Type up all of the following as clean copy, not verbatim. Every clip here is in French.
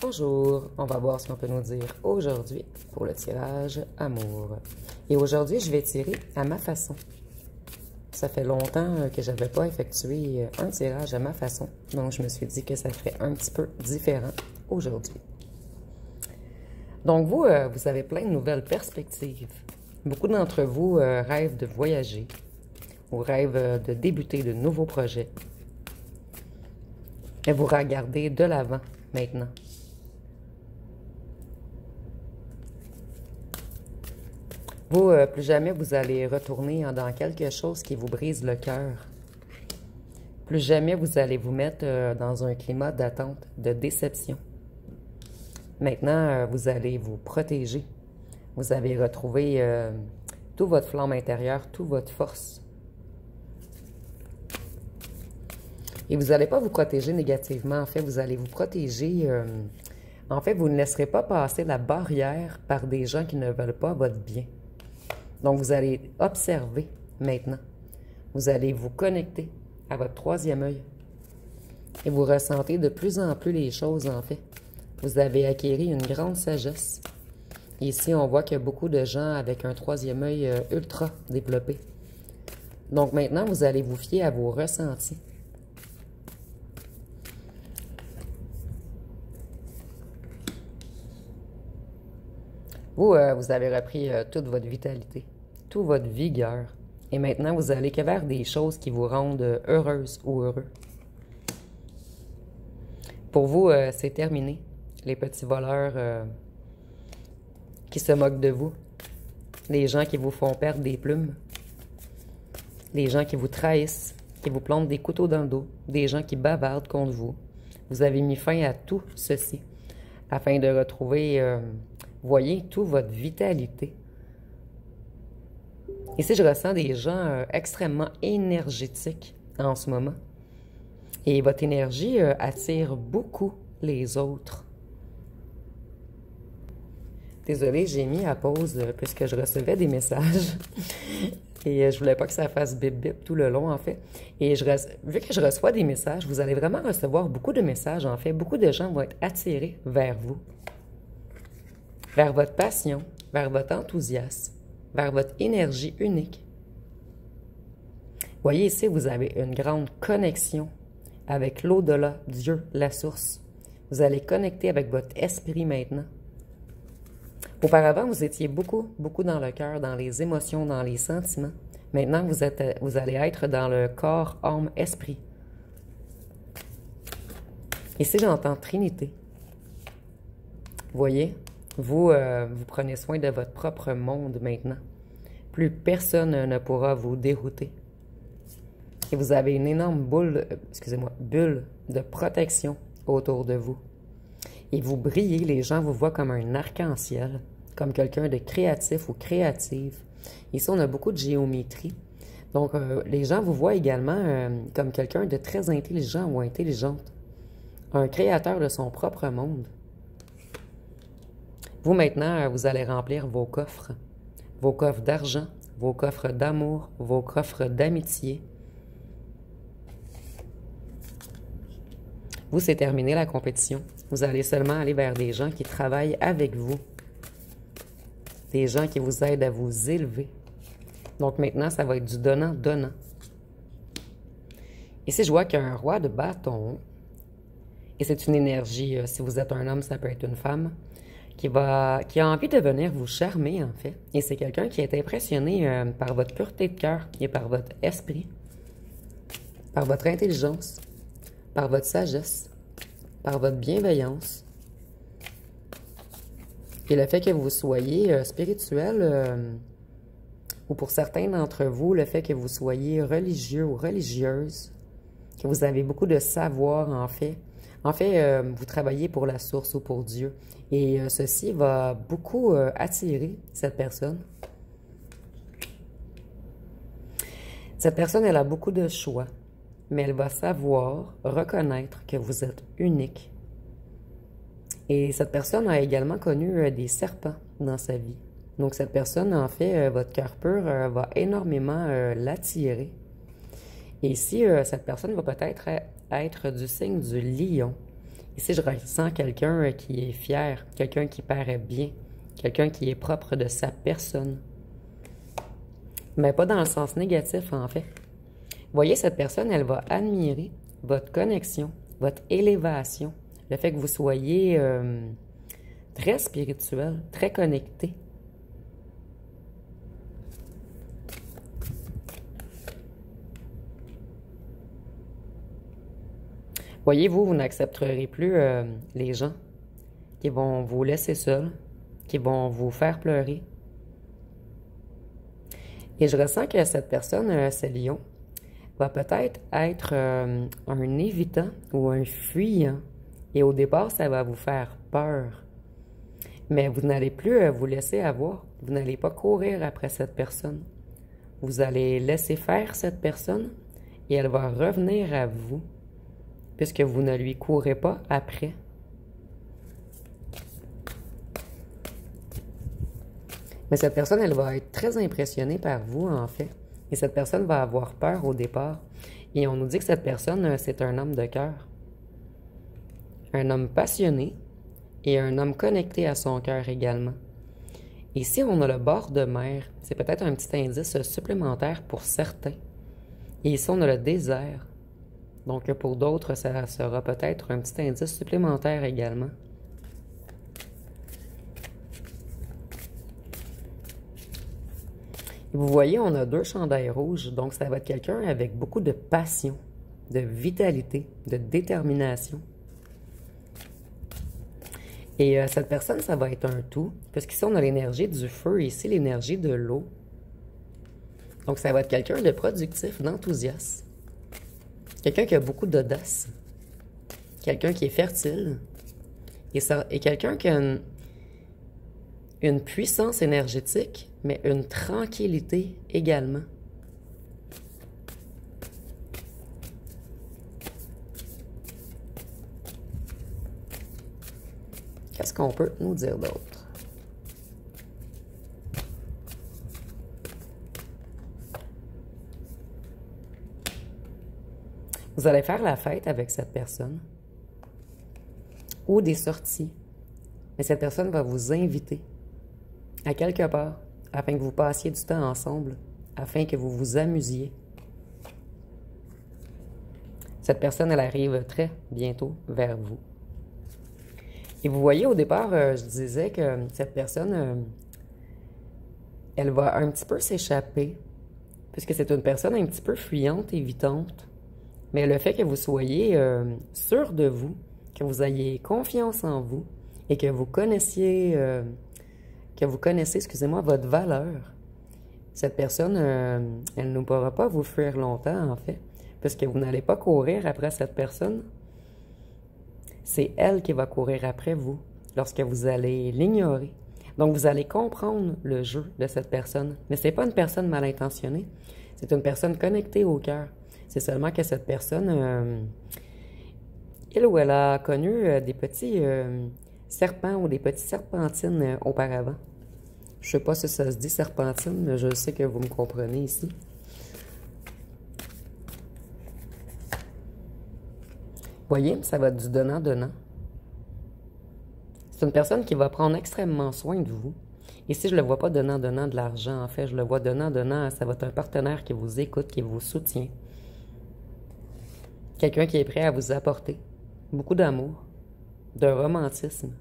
Bonjour, on va voir ce qu'on peut nous dire aujourd'hui pour le tirage amour. Et aujourd'hui, je vais tirer à ma façon. Ça fait longtemps que je n'avais pas effectué un tirage à ma façon, donc je me suis dit que ça ferait un petit peu différent aujourd'hui. Donc vous, vous avez plein de nouvelles perspectives. Beaucoup d'entre vous rêvent de voyager ou rêvent de débuter de nouveaux projets. Et vous regardez de l'avant maintenant. Vous, plus jamais vous allez retourner dans quelque chose qui vous brise le cœur. Plus jamais vous allez vous mettre dans un climat d'attente, de déception. Maintenant, vous allez vous protéger. Vous avez retrouvé toute votre flamme intérieure, toute votre force. Et vous n'allez pas vous protéger négativement. En fait, vous allez vous protéger. En fait, vous ne laisserez pas passer la barrière par des gens qui ne veulent pas votre bien. Donc, vous allez observer maintenant. Vous allez vous connecter à votre troisième œil. Et vous ressentez de plus en plus les choses, en fait. Vous avez acquis une grande sagesse. Ici, on voit qu'il y a beaucoup de gens avec un troisième œil ultra développé. Donc, maintenant, vous allez vous fier à vos ressentis. Vous, vous avez repris toute votre vitalité, toute votre vigueur. Et maintenant, vous allez que vers des choses qui vous rendent heureuse ou heureux. Pour vous, c'est terminé. Les petits voleurs qui se moquent de vous. Les gens qui vous font perdre des plumes. Les gens qui vous trahissent, qui vous plantent des couteaux dans le dos. Des gens qui bavardent contre vous. Vous avez mis fin à tout ceci afin de retrouver... voyez, toute votre vitalité. Ici, je ressens des gens extrêmement énergétiques en ce moment. Et votre énergie attire beaucoup les autres. Désolée, j'ai mis à pause puisque je recevais des messages. Et je voulais pas que ça fasse bip-bip tout le long, en fait. Et vu que je reçois des messages, vous allez vraiment recevoir beaucoup de messages, en fait. Beaucoup de gens vont être attirés vers vous. Vers votre passion, vers votre enthousiasme, vers votre énergie unique. Voyez ici, vous avez une grande connexion avec l'au-delà, Dieu, la source. Vous allez connecter avec votre esprit maintenant. Auparavant, vous étiez beaucoup dans le cœur, dans les émotions, dans les sentiments. Maintenant, vous allez être dans le corps, âme, esprit. Ici, j'entends Trinité. Voyez? Vous, vous prenez soin de votre propre monde maintenant. Plus personne ne pourra vous dérouter. Et vous avez une énorme bulle de protection autour de vous. Et vous brillez, les gens vous voient comme un arc-en-ciel, comme quelqu'un de créatif ou créative. Ici, on a beaucoup de géométrie. Donc, les gens vous voient également comme quelqu'un de très intelligent ou intelligente. Un créateur de son propre monde. Vous, maintenant, vous allez remplir vos coffres d'argent, vos coffres d'amour, vos coffres d'amitié. Vous, c'est terminé la compétition. Vous allez seulement aller vers des gens qui travaillent avec vous. Des gens qui vous aident à vous élever. Donc maintenant, ça va être du donnant-donnant. Ici, je vois qu'il y a un roi de bâton. Et c'est une énergie, si vous êtes un homme, ça peut être une femme. Qui a envie de venir vous charmer, en fait. Et c'est quelqu'un qui est impressionné par votre pureté de cœur et par votre esprit, par votre intelligence, par votre sagesse, par votre bienveillance. Et le fait que vous soyez spirituel, ou pour certains d'entre vous, le fait que vous soyez religieux ou religieuse, que vous avez beaucoup de savoir, en fait. En fait, vous travaillez pour la source ou pour Dieu. Et ceci va beaucoup attirer cette personne. Cette personne, elle a beaucoup de choix, mais elle va savoir reconnaître que vous êtes unique. Et cette personne a également connu des serpents dans sa vie. Donc cette personne, en fait, votre cœur pur va énormément l'attirer. Et ici, cette personne va peut-être être du signe du lion. Ici, je ressens quelqu'un qui est fier, quelqu'un qui paraît bien, quelqu'un qui est propre de sa personne. Mais pas dans le sens négatif, en fait. Vous voyez, cette personne, elle va admirer votre connexion, votre élévation, le fait que vous soyez très spirituel, très connecté. Voyez-vous, vous n'accepterez plus les gens qui vont vous laisser seul, qui vont vous faire pleurer. Et je ressens que cette personne, ce lion, va peut-être être un évitant ou un fuyant. Et au départ, ça va vous faire peur. Mais vous n'allez plus vous laisser avoir. Vous n'allez pas courir après cette personne. Vous allez laisser faire cette personne et elle va revenir à vous, puisque vous ne lui courez pas après. Mais cette personne, elle va être très impressionnée par vous, en fait. Et cette personne va avoir peur au départ. Et on nous dit que cette personne, c'est un homme de cœur. Un homme passionné et un homme connecté à son cœur également. Et si on a le bord de mer, c'est peut-être un petit indice supplémentaire pour certains. Et ici, on a le désert. Donc, pour d'autres, ça sera peut-être un petit indice supplémentaire également. Et vous voyez, on a 2 chandails rouges, donc ça va être quelqu'un avec beaucoup de passion, de vitalité, de détermination. Et cette personne, ça va être un tout, parce qu'ici, on a l'énergie du feu et ici, l'énergie de l'eau. Donc, ça va être quelqu'un de productif, d'enthousiaste. Quelqu'un qui a beaucoup d'audace. Quelqu'un qui est fertile. Et quelqu'un qui a une puissance énergétique, mais une tranquillité également. Qu'est-ce qu'on peut nous dire d'autre? Vous allez faire la fête avec cette personne ou des sorties. Mais cette personne va vous inviter à quelque part afin que vous passiez du temps ensemble, afin que vous vous amusiez. Cette personne, elle arrive très bientôt vers vous. Et vous voyez, au départ, je disais que cette personne, elle va un petit peu s'échapper, puisque c'est une personne un petit peu fuyante, évitante. Mais le fait que vous soyez sûr de vous, que vous ayez confiance en vous et que vous connaissez, excusez-moi, votre valeur, cette personne, elle ne pourra pas vous fuir longtemps, en fait, parce que vous n'allez pas courir après cette personne. C'est elle qui va courir après vous lorsque vous allez l'ignorer. Donc, vous allez comprendre le jeu de cette personne. Mais ce n'est pas une personne mal intentionnée. C'est une personne connectée au cœur. C'est seulement que cette personne, il ou elle a connu des petits serpents ou des petites serpentines auparavant. Je ne sais pas si ça se dit serpentine, mais je sais que vous me comprenez ici. Voyez, ça va être du donnant-donnant. C'est une personne qui va prendre extrêmement soin de vous. Ici, je ne le vois pas donnant-donnant de l'argent. En fait, je le vois donnant-donnant. Ça va être un partenaire qui vous écoute, qui vous soutient. Quelqu'un qui est prêt à vous apporter beaucoup d'amour, de romantisme.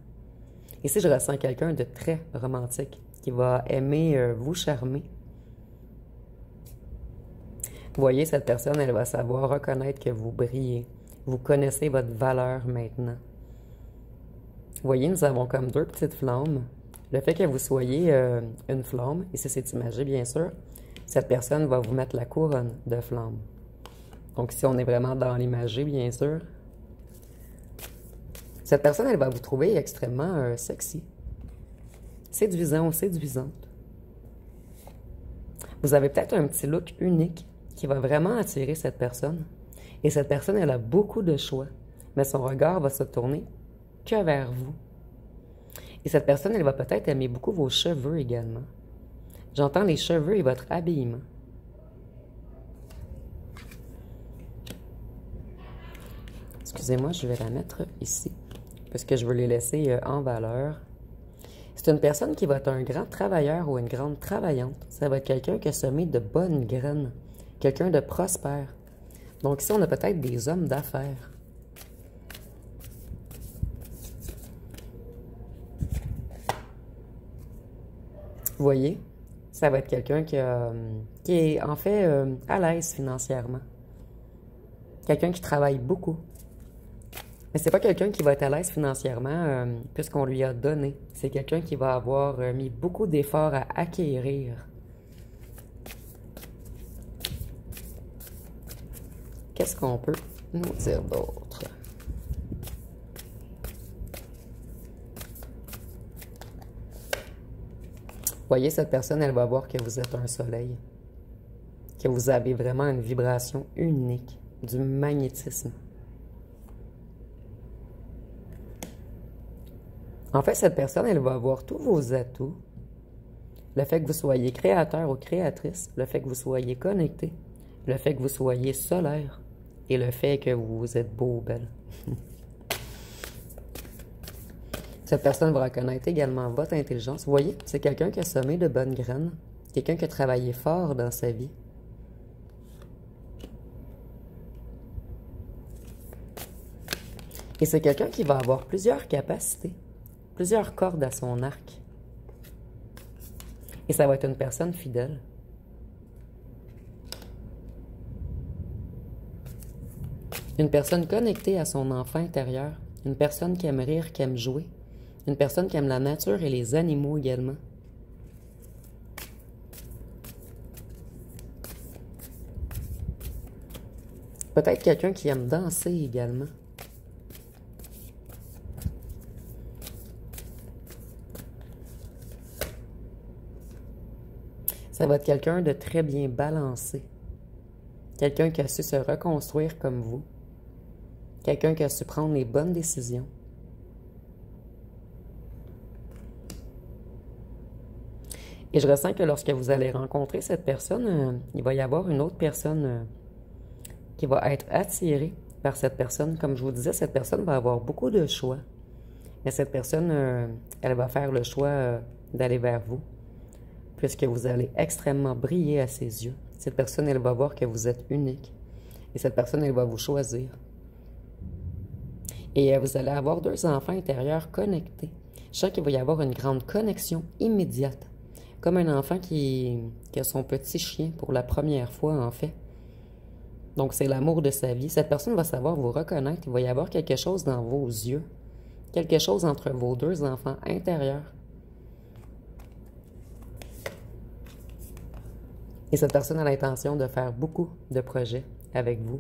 Ici, je ressens quelqu'un de très romantique qui va aimer vous charmer. Vous voyez, cette personne, elle va savoir reconnaître que vous brillez. Vous connaissez votre valeur maintenant. Vous voyez, nous avons comme 2 petites flammes. Le fait que vous soyez une flamme, ici c'est imagé bien sûr, cette personne va vous mettre la couronne de flamme. Donc ici on est vraiment dans l'imagé bien sûr. Cette personne, elle va vous trouver extrêmement sexy. Séduisant ou séduisante. Vous avez peut-être un petit look unique qui va vraiment attirer cette personne. Et cette personne, elle a beaucoup de choix, mais son regard va se tourner que vers vous. Et cette personne, elle va peut-être aimer beaucoup vos cheveux également. J'entends les cheveux et votre habillement. Excusez-moi, je vais la mettre ici, parce que je veux les laisser en valeur. C'est une personne qui va être un grand travailleur ou une grande travaillante. Ça va être quelqu'un qui a semé de bonnes graines, quelqu'un de prospère. Donc ici, on a peut-être des hommes d'affaires. Vous voyez, ça va être quelqu'un qui est en fait à l'aise financièrement. Quelqu'un qui travaille beaucoup. Mais c'est pas quelqu'un qui va être à l'aise financièrement puisqu'on lui a donné. C'est quelqu'un qui va avoir mis beaucoup d'efforts à acquérir. Qu'est-ce qu'on peut nous dire d'autre? Voyez, cette personne, elle va voir que vous êtes un soleil. Que vous avez vraiment une vibration unique, du magnétisme. En fait, cette personne, elle va avoir tous vos atouts. Le fait que vous soyez créateur ou créatrice, le fait que vous soyez connecté, le fait que vous soyez solaire et le fait que vous êtes beau ou belle. Cette personne va reconnaître également votre intelligence. Vous voyez, c'est quelqu'un qui a semé de bonnes graines, quelqu'un qui a travaillé fort dans sa vie. Et c'est quelqu'un qui va avoir plusieurs capacités, plusieurs cordes à son arc. Et ça va être une personne fidèle. Une personne connectée à son enfant intérieur. Une personne qui aime rire, qui aime jouer. Une personne qui aime la nature et les animaux également. Peut-être quelqu'un qui aime danser également. Ça va être quelqu'un de très bien balancé. Quelqu'un qui a su se reconstruire comme vous. Quelqu'un qui a su prendre les bonnes décisions. Et je ressens que lorsque vous allez rencontrer cette personne, il va y avoir une autre personne qui va être attirée par cette personne. Comme je vous disais, cette personne va avoir beaucoup de choix. Mais cette personne, elle va faire le choix d'aller vers vous, puisque vous allez extrêmement briller à ses yeux. Cette personne, elle va voir que vous êtes unique. Et cette personne, elle va vous choisir. Et vous allez avoir deux enfants intérieurs connectés. Je sens qu'il va y avoir une grande connexion immédiate. Comme un enfant qui a son petit chien pour la première fois, en fait. Donc, c'est l'amour de sa vie. Cette personne va savoir vous reconnaître. Il va y avoir quelque chose dans vos yeux. Quelque chose entre vos deux enfants intérieurs. Et cette personne a l'intention de faire beaucoup de projets avec vous.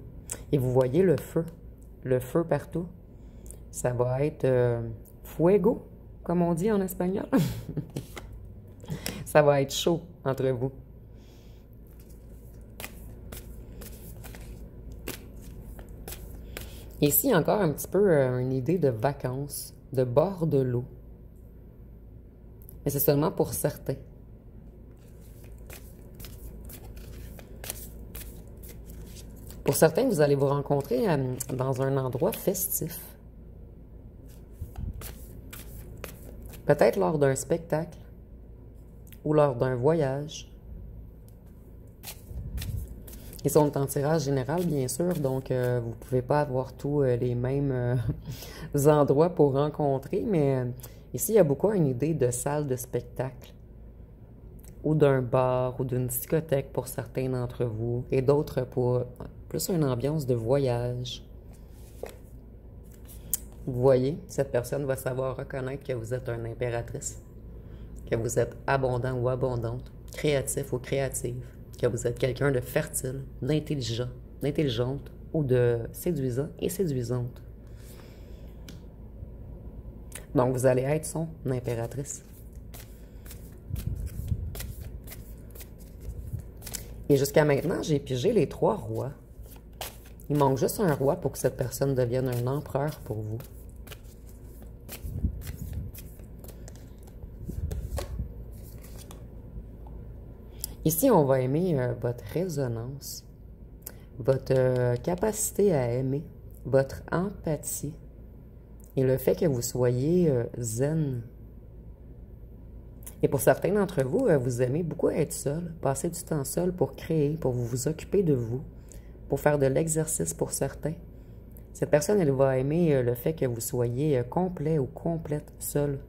Et vous voyez le feu partout. Ça va être fuego, comme on dit en espagnol. Ça va être chaud entre vous. Ici, encore un petit peu une idée de vacances, de bord de l'eau. Mais c'est seulement pour certains. Pour certains, vous allez vous rencontrer dans un endroit festif. Peut-être lors d'un spectacle ou lors d'un voyage. Ils sont en tirage général, bien sûr, donc vous ne pouvez pas avoir tous les mêmes endroits pour rencontrer, mais ici, il y a beaucoup une idée de salle de spectacle ou d'un bar ou d'une discothèque pour certains d'entre vous et d'autres pour plus une ambiance de voyage. Vous voyez, cette personne va savoir reconnaître que vous êtes une impératrice, que vous êtes abondant ou abondante, créatif ou créative, que vous êtes quelqu'un de fertile, d'intelligent, d'intelligente ou de séduisant et séduisante. Donc, vous allez être son impératrice. Et jusqu'à maintenant, j'ai pigé les 3 rois. Il manque juste un roi pour que cette personne devienne un empereur pour vous. Ici, on va aimer votre résonance, votre capacité à aimer votre empathie et le fait que vous soyez zen. Et pour certains d'entre vous, vous aimez beaucoup être seul, passer du temps seul pour créer, pour vous occuper de vous, pour faire de l'exercice pour certains. Cette personne, elle va aimer le fait que vous soyez complet ou complète seul.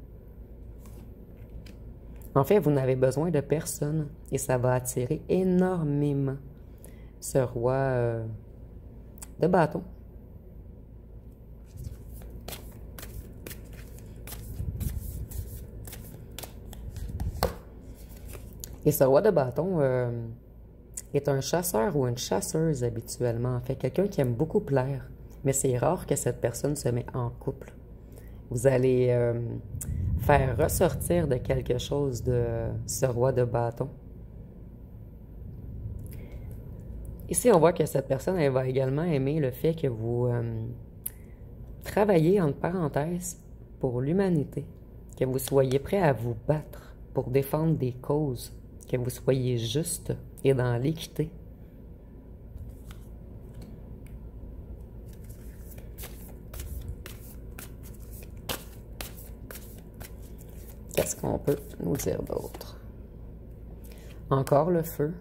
En fait, vous n'avez besoin de personne et ça va attirer énormément ce roi de bâton. Et ce roi de bâton est un chasseur ou une chasseuse habituellement. En fait, quelqu'un qui aime beaucoup plaire, mais c'est rare que cette personne se met en couple. Vous allez faire ressortir de quelque chose de ce roi de bâton. Ici, on voit que cette personne, elle va également aimer le fait que vous travaillez, entre parenthèses, pour l'humanité, que vous soyez prêt à vous battre pour défendre des causes, que vous soyez juste et dans l'équité. Qu'est-ce qu'on peut nous dire d'autre? Encore le feu.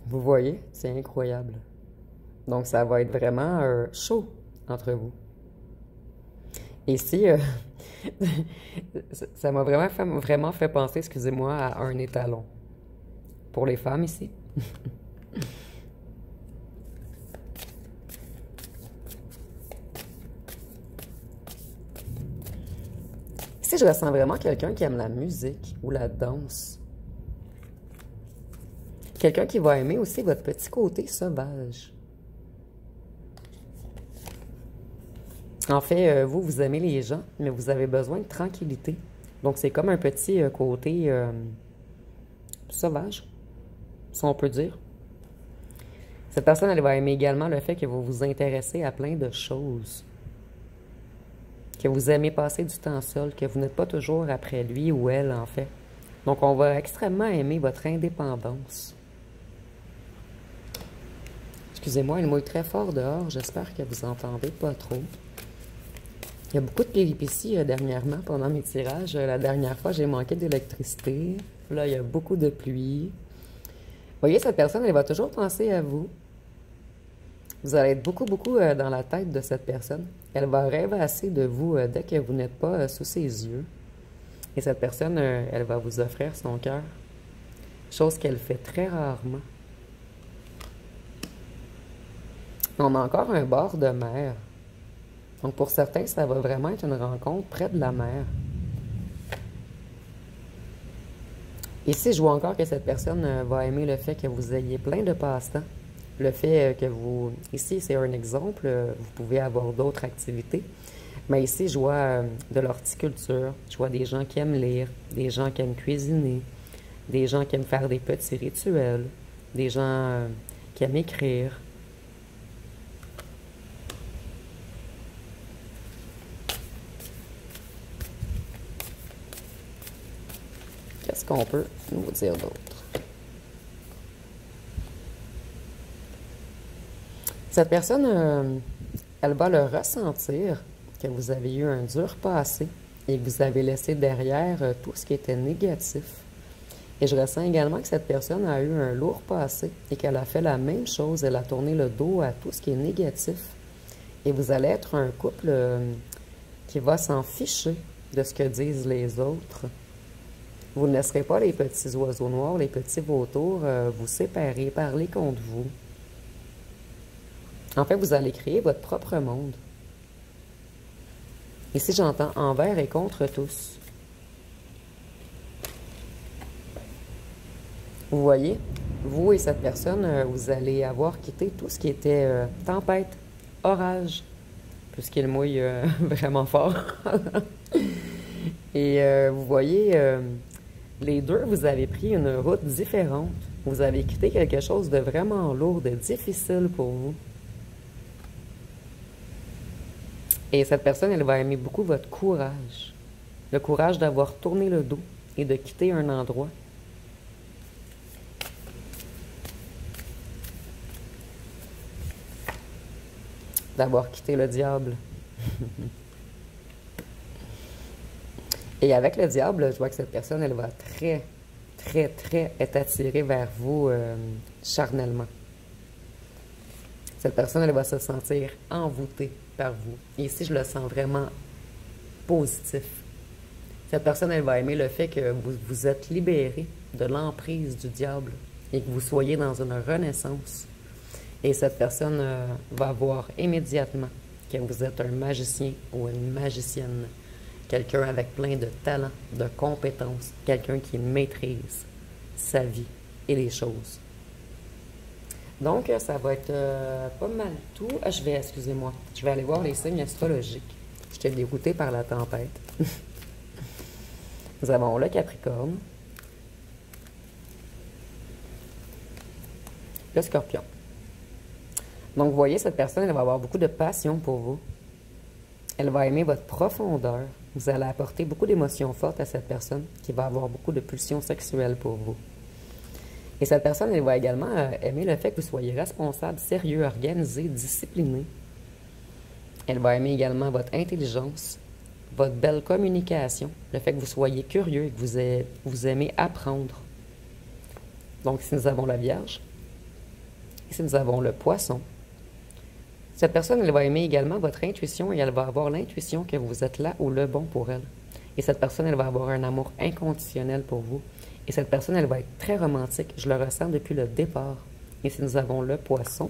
Vous voyez, c'est incroyable. Donc, ça va être vraiment chaud entre vous. Ici, ça m'a vraiment fait penser, excusez-moi, à un étalon. Pour les femmes ici. Ici, je ressens vraiment quelqu'un qui aime la musique ou la danse. Quelqu'un qui va aimer aussi votre petit côté sauvage. En fait, vous aimez les gens, mais vous avez besoin de tranquillité. Donc, c'est comme un petit côté sauvage, si on peut dire. Cette personne, elle va aimer également le fait que vous vous intéressez à plein de choses. Que vous aimez passer du temps seul, que vous n'êtes pas toujours après lui ou elle, en fait. Donc, on va extrêmement aimer votre indépendance. Excusez-moi, il mouille très fort dehors. J'espère que vous entendez pas trop. Il y a beaucoup de péripéties dernièrement pendant mes tirages. La dernière fois, j'ai manqué d'électricité. Là, il y a beaucoup de pluie. Vous voyez, cette personne, elle va toujours penser à vous. Vous allez être beaucoup dans la tête de cette personne. Elle va rêvasser de vous dès que vous n'êtes pas sous ses yeux. Et cette personne, elle va vous offrir son cœur. Chose qu'elle fait très rarement. On a encore un bord de mer. Donc, pour certains, ça va vraiment être une rencontre près de la mer. Ici, je vois encore que cette personne va aimer le fait que vous ayez plein de passe-temps. Le fait que vous... Ici, c'est un exemple. Vous pouvez avoir d'autres activités. Mais ici, je vois de l'horticulture. Je vois des gens qui aiment lire, des gens qui aiment cuisiner, des gens qui aiment faire des petits rituels, des gens qui aiment écrire. Qu'est-ce qu'on peut nous dire d'autre? Cette personne, elle va le ressentir que vous avez eu un dur passé et que vous avez laissé derrière tout ce qui était négatif. Et je ressens également que cette personne a eu un lourd passé et qu'elle a fait la même chose. Elle a tourné le dos à tout ce qui est négatif. Et vous allez être un couple qui va s'en ficher de ce que disent les autres. Vous ne laisserez pas les petits oiseaux noirs, les petits vautours vous séparer, parler contre vous. En fait, vous allez créer votre propre monde. Ici, j'entends envers et contre tous. Vous voyez, vous et cette personne, vous allez avoir quitté tout ce qui était tempête, orage, puisqu'il mouille vraiment fort. Et vous voyez, les deux, vous avez pris une route différente. Vous avez quitté quelque chose de vraiment lourd, de difficile pour vous. Et cette personne, elle va aimer beaucoup votre courage. Le courage d'avoir tourné le dos et de quitter un endroit. d'avoir quitté le diable. Et avec le diable, je vois que cette personne, elle va très être attirée vers vous charnellement. Cette personne, elle va se sentir envoûtée par vous. Et ici, je le sens vraiment positif. Cette personne, elle va aimer le fait que vous vous êtes libéré de l'emprise du diable et que vous soyez dans une renaissance. Et cette personne va voir immédiatement que vous êtes un magicien ou une magicienne. Quelqu'un avec plein de talents, de compétences, quelqu'un qui maîtrise sa vie et les choses. Donc, ça va être pas mal tout. Ah, excusez-moi, je vais aller voir les signes astrologiques. J'étais dégoûtée par la tempête. Nous avons le Capricorne, le Scorpion. Donc, vous voyez, cette personne, elle va avoir beaucoup de passion pour vous. Elle va aimer votre profondeur. Vous allez apporter beaucoup d'émotions fortes à cette personne qui va avoir beaucoup de pulsions sexuelles pour vous. Et cette personne, elle va également aimer le fait que vous soyez responsable, sérieux, organisé, discipliné. Elle va aimer également votre intelligence, votre belle communication, le fait que vous soyez curieux et que vous aimez apprendre. Donc, si nous avons la Vierge, et si nous avons le Poisson, cette personne, elle va aimer également votre intuition et elle va avoir l'intuition que vous êtes là ou le bon pour elle. Et cette personne, elle va avoir un amour inconditionnel pour vous. Et cette personne, elle va être très romantique. Je le ressens depuis le départ. Et si nous avons le Poisson,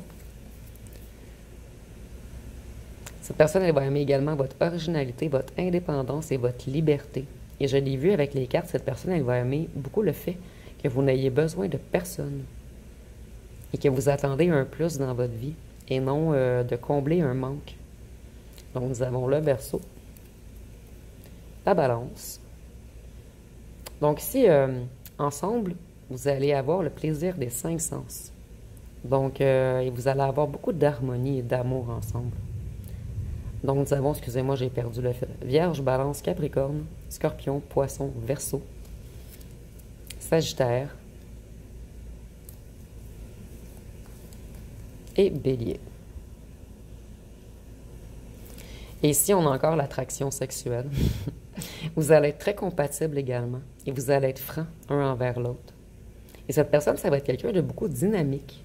cette personne, elle va aimer également votre originalité, votre indépendance et votre liberté. Et je l'ai vu avec les cartes, cette personne, elle va aimer beaucoup le fait que vous n'ayez besoin de personne et que vous attendez un plus dans votre vie et non de combler un manque. Donc, nous avons le Verseau, la Balance. Donc, ici, ensemble, vous allez avoir le plaisir des 5 sens. Donc, vous allez avoir beaucoup d'harmonie et d'amour ensemble. Donc, nous avons, excusez-moi, j'ai perdu le fil. Vierge, Balance, Capricorne, Scorpion, Poisson, Verseau, Sagittaire et Bélier. Et ici, on a encore l'attraction sexuelle. Vous allez être très compatibles également et vous allez être francs un envers l'autre. Et cette personne, ça va être quelqu'un de beaucoup dynamique.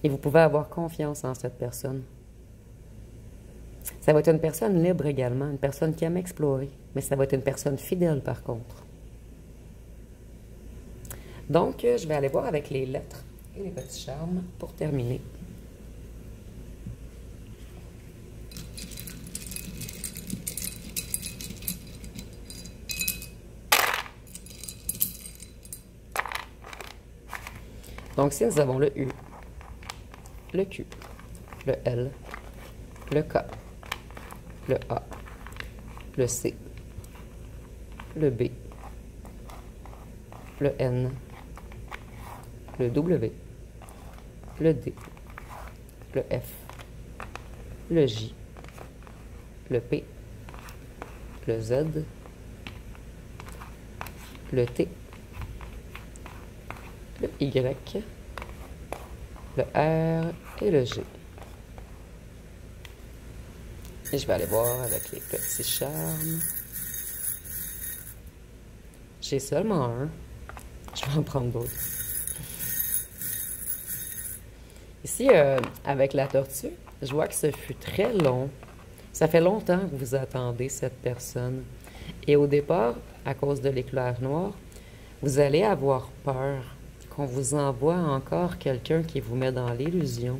Et vous pouvez avoir confiance en cette personne. Ça va être une personne libre également, une personne qui aime explorer, mais ça va être une personne fidèle par contre. Donc, je vais aller voir avec les lettres et les petits charmes pour terminer. Donc, si nous avons le U, le Q, le L, le K, le A, le C, le B, le N, le W, le D, le F, le J, le P, le Z, le T, le Y, le R et le G. Et je vais aller voir avec les petits charmes. J'ai seulement un. Je vais en prendre d'autres. Ici, avec la tortue, je vois que ce fut très long. Ça fait longtemps que vous attendez cette personne. Et au départ, à cause de l'éclair noir, vous allez avoir peur qu'on vous envoie encore quelqu'un qui vous met dans l'illusion,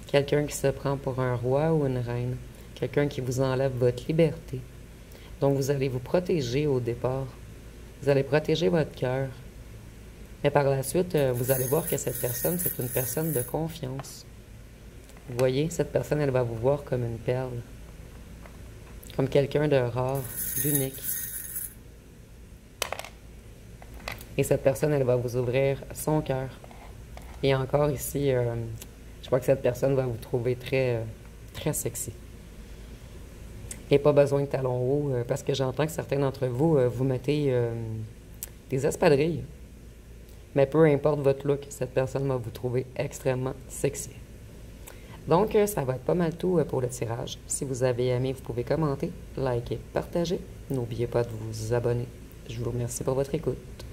quelqu'un qui se prend pour un roi ou une reine, quelqu'un qui vous enlève votre liberté. Donc, vous allez vous protéger au départ. Vous allez protéger votre cœur. Mais par la suite, vous allez voir que cette personne, c'est une personne de confiance. Vous voyez, cette personne, elle va vous voir comme une perle, comme quelqu'un de rare, d'unique. Et cette personne, elle va vous ouvrir son cœur. Et encore ici, je crois que cette personne va vous trouver très sexy. Et pas besoin de talons hauts, parce que j'entends que certains d'entre vous, vous mettez des espadrilles. Mais peu importe votre look, cette personne va vous trouver extrêmement sexy. Donc, ça va être pas mal tout pour le tirage. Si vous avez aimé, vous pouvez commenter, liker, partager. N'oubliez pas de vous abonner. Je vous remercie pour votre écoute.